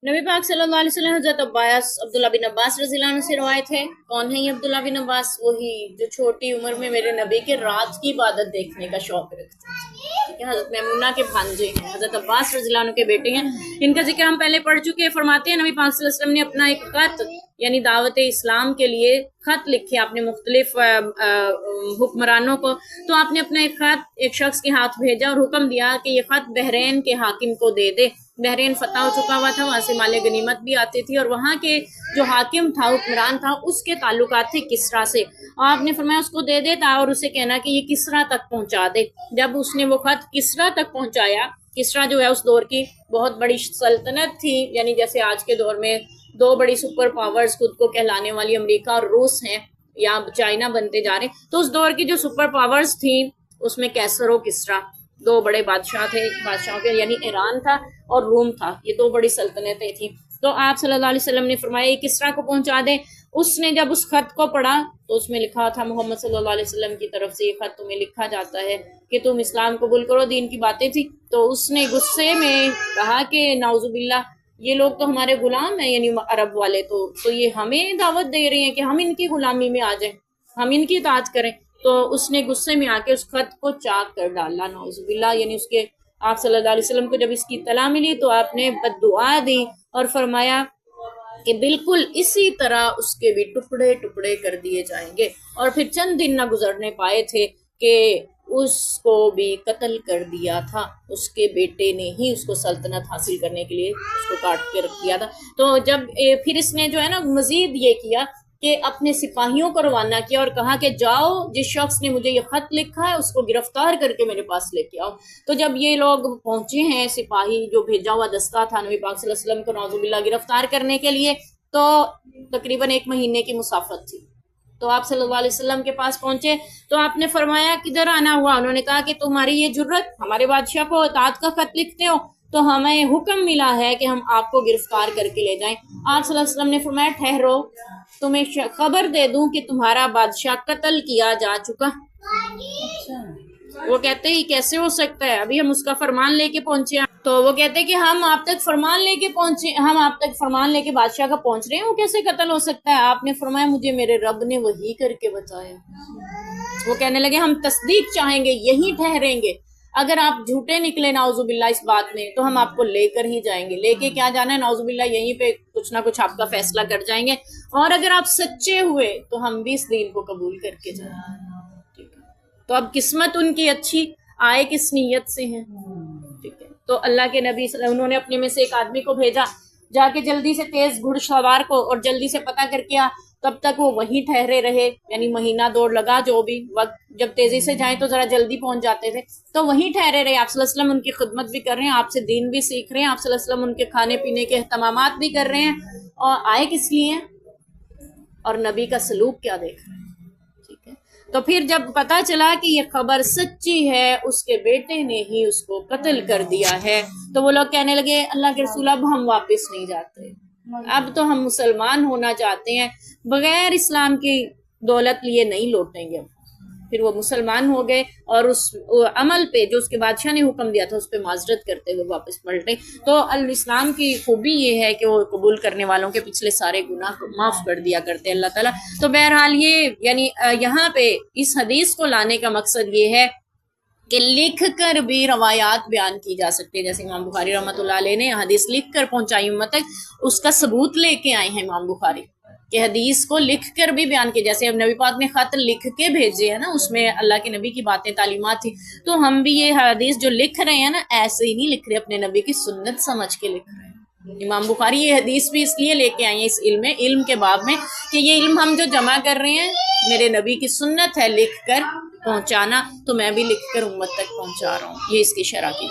नबी पाक सल्लल्लाहु अलैहि वसल्लम हज़रत अब्दुल्ला बिन अब्बास रज़ियल्लाहु अन्हु से रवायत है। कौन है ये अब्दुल्ला बिन अब्बास? वही जो छोटी उम्र में मेरे नबी के रात की इबादत देखने का शौक रखते हैं। ठीक है, हज़रत मैमुना के भांजे हैं, हज़रत अब्बास रज़ियल्लाहु अन्हु के बेटे हैं। इनका जिक्र हम पहले पढ़ चुके हैं। फरमाते हैं नबी पाक सल्लल्लाहु अलैहि वसल्लम ने अपना एक खत यानी दावत इस्लाम के लिए खत लिखे आपने मुख्तलिफ हुक्मरानों को। तो आपने अपना एक खत एक शख्स के हाथ भेजा और हुक्म दिया कि ये खत बहरीन के हाकिम को दे दे। बहरीन फतह हो चुका हुआ था, वहां से माले गनीमत भी आती थी और वहां के जो हाकिम था, हुक्मरान था, उसके ताल्लुकात थे किसरा से। और आपने फरमाया उसको दे देता और उसे कहना कि ये किसरा तक पहुंचा दे। जब उसने वो खत किसरा तक पहुंचाया, किसरा जो है उस दौर की बहुत बड़ी सल्तनत थी, यानी जैसे आज के दौर में दो बड़ी सुपर पावर्स खुद को कहलाने वाली अमेरिका और रूस हैं या चाइना बनते जा रहे हैं। तो उस दौर की जो सुपर पावर्स थी उसमें कैसर और किसरा दो बड़े बादशाह थे। बादशाहों के यानी ईरान था और रोम था, ये दो बड़ी सल्तनतें थी। तो आप सल्लल्लाहु अलैहि वसल्लम ने फरमाया ये किसरा को पहुंचा दे। उसने जब उस खत को पढ़ा तो उसमें लिखा था मोहम्मद सल्लल्लाहु अलैहि वसल्लम की तरफ से ये खत तुम्हें लिखा जाता है कि तुम इस्लाम कबूल करो, दीन की बातें थी। तो उसने गुस्से में कहा कि नाउजुबिल्लाह, ये लोग तो हमारे गुलाम हैं, यानी अरब वाले तो ये हमें दावत दे रहे हैं कि हम इनकी गुलामी में आ जाएं, हम इनकी इताअत करें। तो उसने गुस्से में आके उस खत को चाक कर डाला, नाउजुबिल्लाह। यानी उसके आप सल्लल्लाहु अलैहि वसल्लम को जब इसकी इत्तला मिली तो आपने बद्दुआ दी और फरमाया कि बिल्कुल इसी तरह उसके भी टुकड़े टुकड़े कर दिए जाएंगे। और फिर चंद दिन न गुजरने पाए थे कि उसको भी कत्ल कर दिया था। उसके बेटे ने ही उसको सल्तनत हासिल करने के लिए उसको काट के रख दिया था। तो जब फिर इसने जो है ना मजीद ये किया कि अपने सिपाहियों को रवाना किया और कहा कि जाओ, जिस शख्स ने मुझे ये खत लिखा है उसको गिरफ्तार करके मेरे पास लेके आओ। तो जब ये लोग पहुंचे हैं, सिपाही जो भेजा हुआ दस्ता था नबी पाक सल्लल्लाहु अलैहि वसल्लम को नाउजुबिल्लाह गिरफ्तार करने के लिए, तो तकरीबन 1 महीने की मुसाफत थी। तो आप सल्लल्लाहु अलैहि वसल्लम के पास पहुंचे तो आपने फरमाया किधर आना हुआ। उन्होंने कहा कि तुम्हारी ये जुर्रत, हमारे बादशाह को इताअत का खत लिखते हो, तो हमें हुक्म मिला है कि हम आपको गिरफ्तार करके ले जाएं। आप सल्लल्लाहु अलैहि वसल्लम ने फरमाया ठहरो, तुम्हें खबर दे दूं कि तुम्हारा बादशाह कत्ल किया जा चुका। वो कहते ही कैसे हो सकता है, अभी हम उसका फरमान लेके पहुंचे हैं। तो वो कहते कि हम आप तक फरमान लेके पहुंचे, हम आप तक फरमान लेके बादशाह का पहुंच रहे हैं, वो कैसे कत्ल हो सकता है। आपने फरमाया मुझे मेरे रब ने वही करके बताया। वो कहने लगे हम तस्दीक चाहेंगे, यही ठहरेंगे। अगर आप झूठे निकले नाउजुबिल्लाह इस बात में तो हम आपको लेकर ही जाएंगे। लेके क्या जाना है नाउजुबिल्लाह, यहीं पे कुछ ना कुछ आपका फैसला कर जाएंगे। और अगर आप सच्चे हुए तो हम भी इस दीन को कबूल करके जाएंगे। ठीक है, तो अब किस्मत उनकी अच्छी, आए किस नीयत से हैं। ठीक है, तो अल्लाह के नबी उन्होंने अपने में से एक आदमी को भेजा, जाके जल्दी से तेज घुड़सवार को और जल्दी से पता करके आ। तब तक वो वहीं ठहरे रहे, यानी महीना दौड़ लगा, जो भी वक्त, जब तेजी से जाएं तो जरा जल्दी पहुंच जाते थे, तो वहीं ठहरे रहे। आप सल्लल्लाहु अलैहि वसल्लम उनकी खिदमत भी कर रहे हैं, आपसे दीन भी सीख रहे हैं, आप सल्लल्लाहु अलैहि वसल्लम उनके खाने पीने के एहतमामात भी कर रहे हैं। और आए किस लिए और नबी का सलूक क्या देख रहे हैं। ठीक है, तो फिर जब पता चला कि ये खबर सच्ची है, उसके बेटे ने ही उसको कत्ल कर दिया है, तो वो लोग कहने लगे अल्लाह के रसूल अब हम वापस नहीं जाते, अब तो हम मुसलमान होना चाहते हैं, बगैर इस्लाम की दौलत लिए नहीं लौटेंगे। फिर वो मुसलमान हो गए और उस अमल पे जो उसके बादशाह ने हुक्म दिया था उस पे माजरत करते हुए वापस पलटे। तो अल इस्लाम की खूबी ये है कि वो कबूल करने वालों के पिछले सारे गुनाह को माफ कर दिया करते हैं अल्लाह ताला। तो बहरहाल ये यानी यहाँ पे इस हदीस को लाने का मकसद ये है कि लिख कर भी रवायात बयान की जा सकती है। जैसे इमाम बुखारी रहमतुल्लाह अलैह ने हदीस लिख कर पहुंचाई उम्मत तक, उसका सबूत लेके आए हैं इमाम बुखारी कि हदीस को लिख कर भी बयान किया। जैसे अब नबी पाक ने खत लिख के भेजे है ना, उसमें अल्लाह के नबी की बातें तालीमात थी, तो हम भी ये हदीस जो लिख रहे हैं ना, ऐसे ही नहीं लिख रहे, अपने नबी की सुन्नत समझ के लिख रहे हैं। इमाम बुखारी ये हदीस भी इसलिए लेके आए हैं इस इल्म के बाब में कि ये इल्म हम जो जमा कर रहे हैं मेरे नबी की सुन्नत है लिख कर पहुंचाना, तो मैं भी लिख कर उम्मत तक पहुंचा रहा हूँ, ये इसकी शरह की